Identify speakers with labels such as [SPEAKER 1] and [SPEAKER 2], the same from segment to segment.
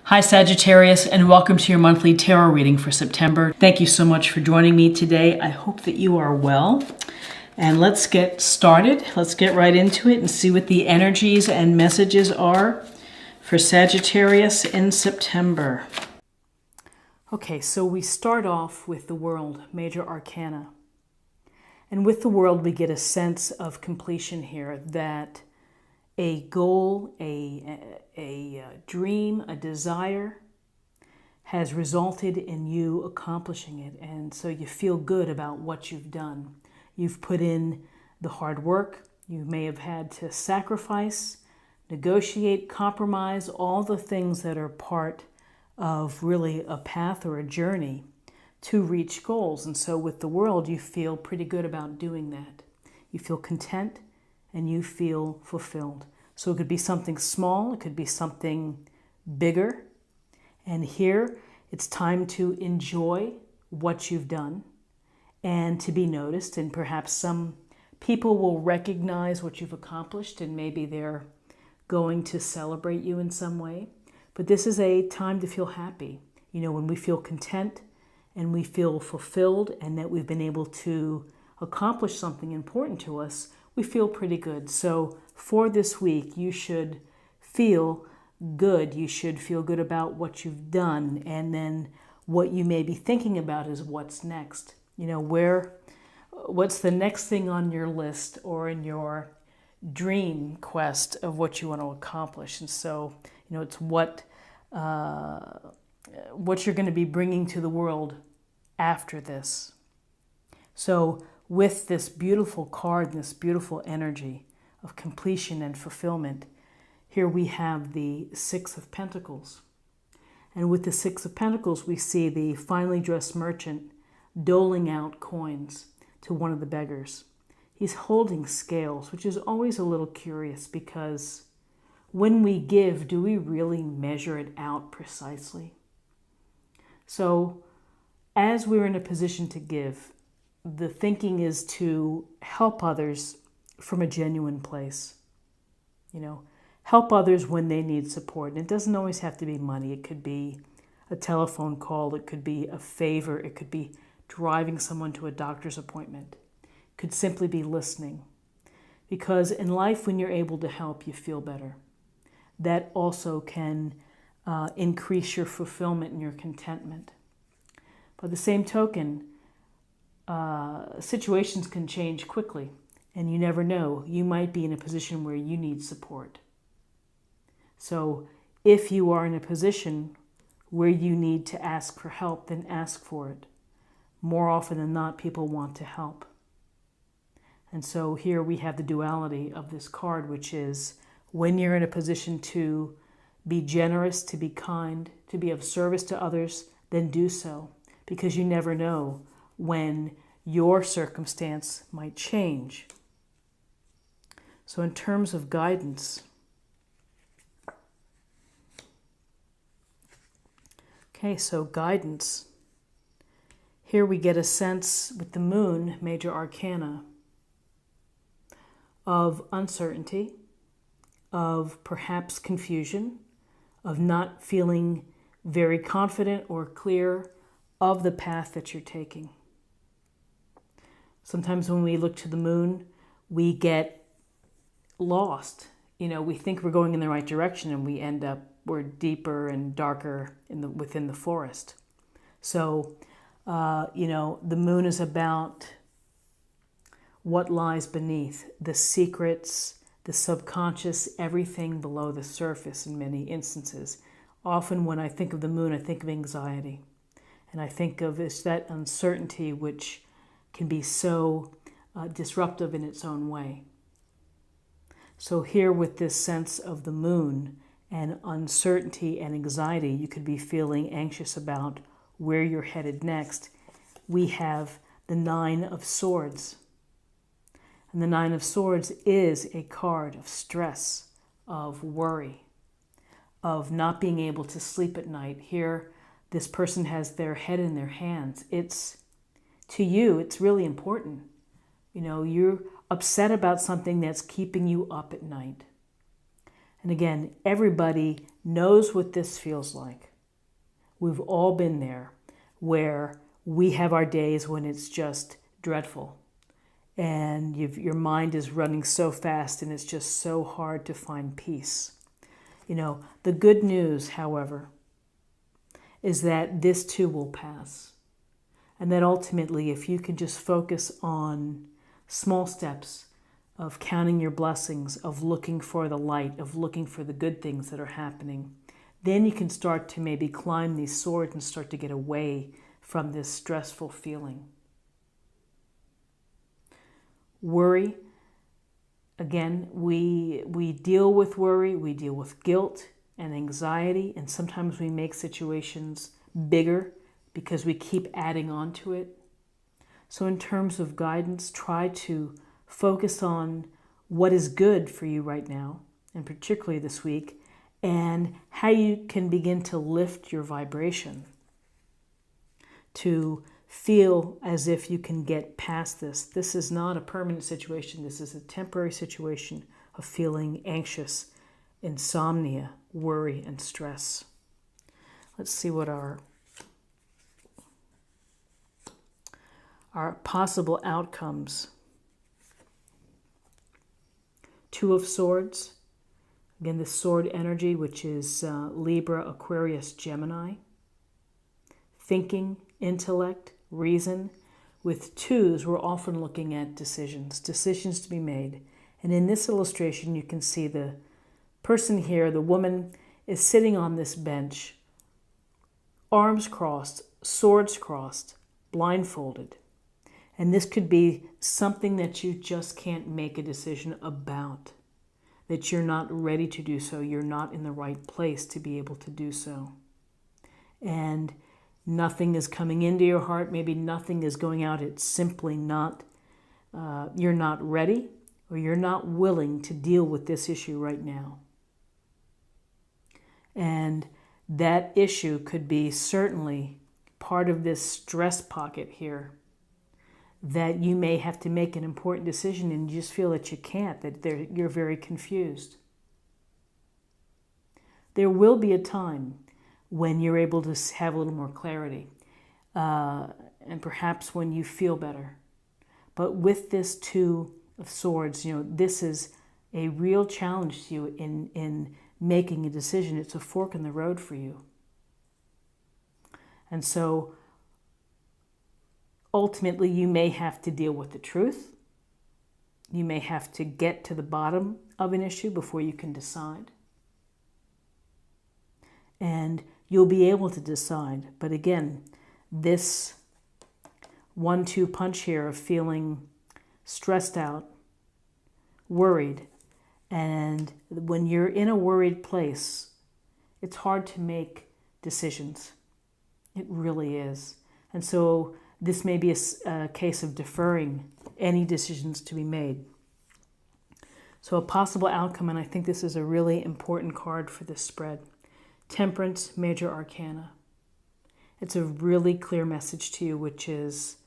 [SPEAKER 1] Hi Sagittarius, and welcome to your monthly tarot reading for September. Thank you so much for joining me today. I hope that you are well. And let's get started. Let's get right into it and see what the energies and messages are for Sagittarius in September. Okay, so we start off with the World, Major Arcana. And with the World, we get a sense of completion here, that a goal, a dream, a desire has resulted in you accomplishing it. And so you feel good about what you've done. You've put in the hard work. You may have had to sacrifice, negotiate, compromise, all the things that are part of really a path or a journey to reach goals. And so with the World, you feel pretty good about doing that. You feel content and you feel fulfilled. So it could be something small, it could be something bigger. And here it's time to enjoy what you've done and to be noticed. And perhaps some people will recognize what you've accomplished and maybe they're going to celebrate you in some way. But this is a time to feel happy. You know, when we feel content and we feel fulfilled and that we've been able to accomplish something important to us, we feel pretty good. So for this week, you should feel good. You should feel good about what you've done. And then what you may be thinking about is what's next. You know, what's the next thing on your list or in your dream quest of what you want to accomplish. And so, you know, it's what you're going to be bringing to the world after this. So with this beautiful card and this beautiful energy of completion and fulfillment, here we have the Six of Pentacles. And with the Six of Pentacles, we see the finely dressed merchant doling out coins to one of the beggars. He's holding scales, which is always a little curious because when we give, do we really measure it out precisely? So as we're in a position to give, the thinking is to help others from a genuine place. You know, help others when they need support. And it doesn't always have to be money. It could be a telephone call. It could be a favor. It could be driving someone to a doctor's appointment. It could simply be listening. Because in life, when you're able to help, you feel better. That also can increase your fulfillment and your contentment. By the same token, situations can change quickly, and you never know. You might be in a position where you need support. So if you are in a position where you need to ask for help, then ask for it. More often than not, people want to help. And so here we have the duality of this card, which is when you're in a position to be generous, to be kind, to be of service to others, then do so, because you never know when your circumstance might change. So in terms of guidance, okay, so guidance. Here we get a sense with the Moon, Major Arcana, of uncertainty, of perhaps confusion, of not feeling very confident or clear of the path that you're taking. Sometimes when we look to the Moon, we get lost. You know, we think we're going in the right direction and we end up, we're deeper and darker within the forest. So, you know, the Moon is about what lies beneath, the secrets, the subconscious, everything below the surface in many instances. Often when I think of the Moon, I think of anxiety. And I think of that uncertainty which can be so disruptive in its own way. So here with this sense of the Moon and uncertainty and anxiety, you could be feeling anxious about where you're headed next. We have the Nine of Swords. And the Nine of Swords is a card of stress, of worry, of not being able to sleep at night. Here, this person has their head in their hands. To you, it's really important. You know, you're upset about something that's keeping you up at night. And again, everybody knows what this feels like. We've all been there where we have our days when it's just dreadful. And your mind is running so fast and it's just so hard to find peace. You know, the good news, however, is that this too will pass. And that ultimately, if you can just focus on small steps of counting your blessings, of looking for the light, of looking for the good things that are happening, then you can start to maybe climb these swords and start to get away from this stressful feeling. Worry, again, we deal with worry, we deal with guilt and anxiety, and sometimes we make situations bigger because we keep adding on to it. So in terms of guidance, try to focus on what is good for you right now, and particularly this week, and how you can begin to lift your vibration to feel as if you can get past this. This is not a permanent situation. This is a temporary situation of feeling anxious, insomnia, worry, and stress. Let's see what our possible outcomes. Two of Swords. Again, the sword energy, which is Libra, Aquarius, Gemini. Thinking, intellect, reason. With twos, we're often looking at decisions to be made. And in this illustration, you can see the person here, the woman, is sitting on this bench, arms crossed, swords crossed, blindfolded. And this could be something that you just can't make a decision about, that you're not ready to do so. You're not in the right place to be able to do so. And nothing is coming into your heart. Maybe nothing is going out. It's simply not, you're not ready, or you're not willing to deal with this issue right now. And that issue could be certainly part of this stress pocket here, that you may have to make an important decision and you just feel that you can't, that you're very confused. There will be a time when you're able to have a little more clarity, and perhaps when you feel better. But with this Two of Swords, this is a real challenge to you in making a decision. It's a fork in the road for you. And so ultimately, you may have to deal with the truth. You may have to get to the bottom of an issue before you can decide. And you'll be able to decide. But again, this 1-2 punch here of feeling stressed out, worried, and when you're in a worried place, it's hard to make decisions. It really is. And so this may be a case of deferring any decisions to be made. So a possible outcome, and I think this is a really important card for this spread, Temperance, Major Arcana. It's a really clear message to you, which is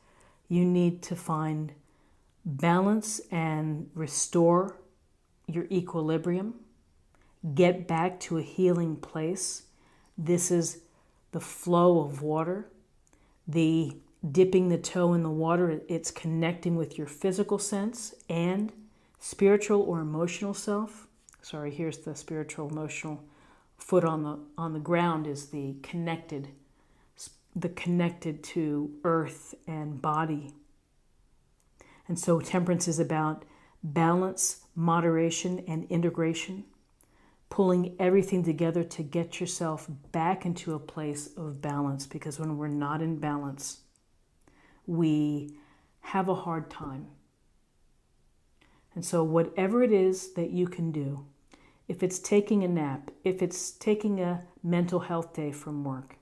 [SPEAKER 1] you need to find balance and restore your equilibrium. Get back to a healing place. This is the flow of water, the dipping the toe in the water. It's connecting with your physical sense and spiritual or emotional self. Sorry, here's the spiritual, emotional. Foot on the ground is the connected to earth and body. And so temperance is about balance, moderation, and integration, pulling everything together to get yourself back into a place of balance, because when we're not in balance, we have a hard time. And so whatever it is that you can do, if it's taking a nap, if it's taking a mental health day from work,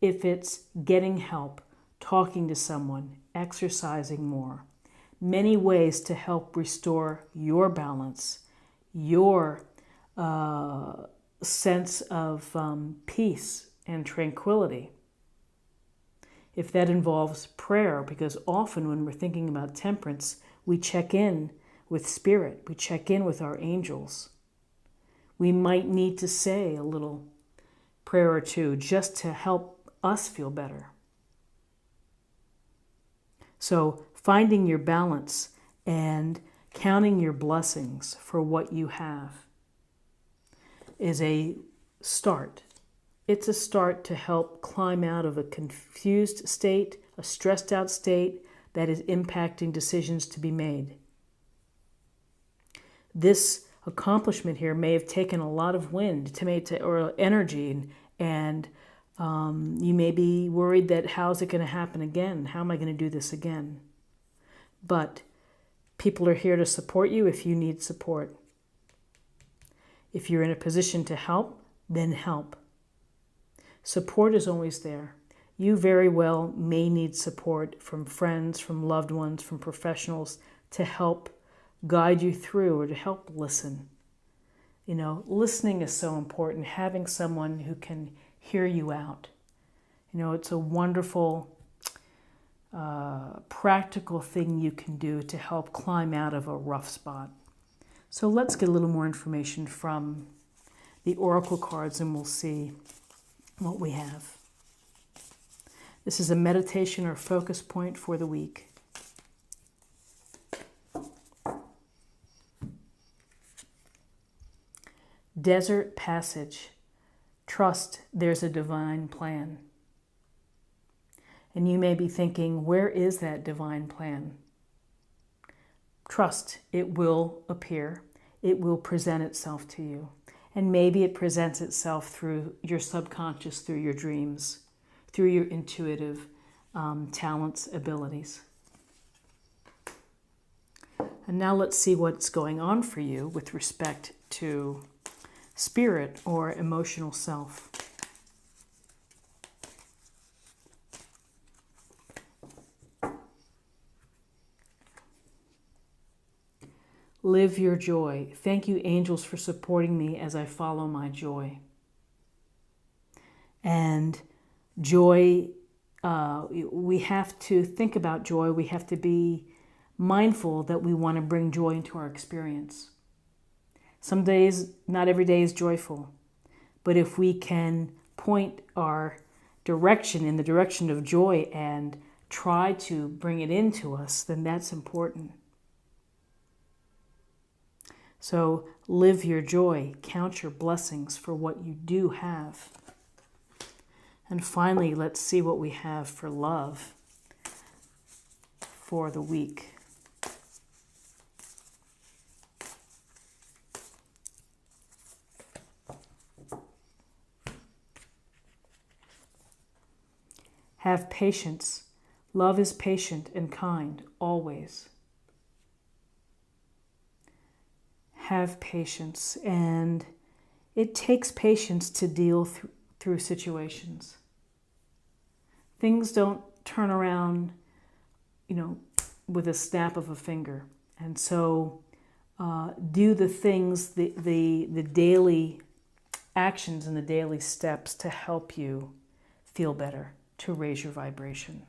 [SPEAKER 1] if it's getting help, talking to someone, exercising more, many ways to help restore your balance, your sense of peace and tranquility. If that involves prayer, because often when we're thinking about temperance, we check in with spirit, we check in with our angels. We might need to say a little prayer or two just to help us feel better. So finding your balance and counting your blessings for what you have is a start. It's a start to help climb out of a confused state, a stressed out state that is impacting decisions to be made. This accomplishment here may have taken a lot of wind or energy, and you may be worried that how's it going to happen again? How am I going to do this again? But people are here to support you if you need support. If you're in a position to help, then help. Support is always there. You very well may need support from friends, from loved ones, from professionals to help guide you through or to help listen. Listening is so important, having someone who can hear you out. It's a wonderful, practical thing you can do to help climb out of a rough spot. So let's get a little more information from the oracle cards and we'll see what we have. This is a meditation or focus point for the week. Desert passage. Trust there's a divine plan. And you may be thinking, where is that divine plan? Trust, it will appear. It will present itself to you. And maybe it presents itself through your subconscious, through your dreams, through your intuitive talents, abilities. And now let's see what's going on for you with respect to spirit or emotional self. Live your joy. Thank you, angels, for supporting me as I follow my joy. And joy, we have to think about joy. We have to be mindful that we want to bring joy into our experience. Some days, not every day is joyful. But if we can point our direction in the direction of joy and try to bring it into us, then that's important. So live your joy, count your blessings for what you do have. And finally, let's see what we have for love for the week. Have patience. Love is patient and kind, always. Have patience, and it takes patience to deal through situations. Things don't turn around, with a snap of a finger. And so do the things, the daily actions and the daily steps to help you feel better, to raise your vibration.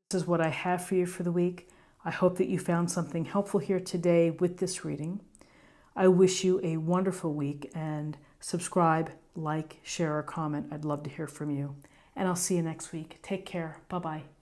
[SPEAKER 1] This is what I have for you for the week. I hope that you found something helpful here today with this reading. I wish you a wonderful week, and subscribe, like, share, or comment. I'd love to hear from you. And I'll see you next week. Take care. Bye-bye.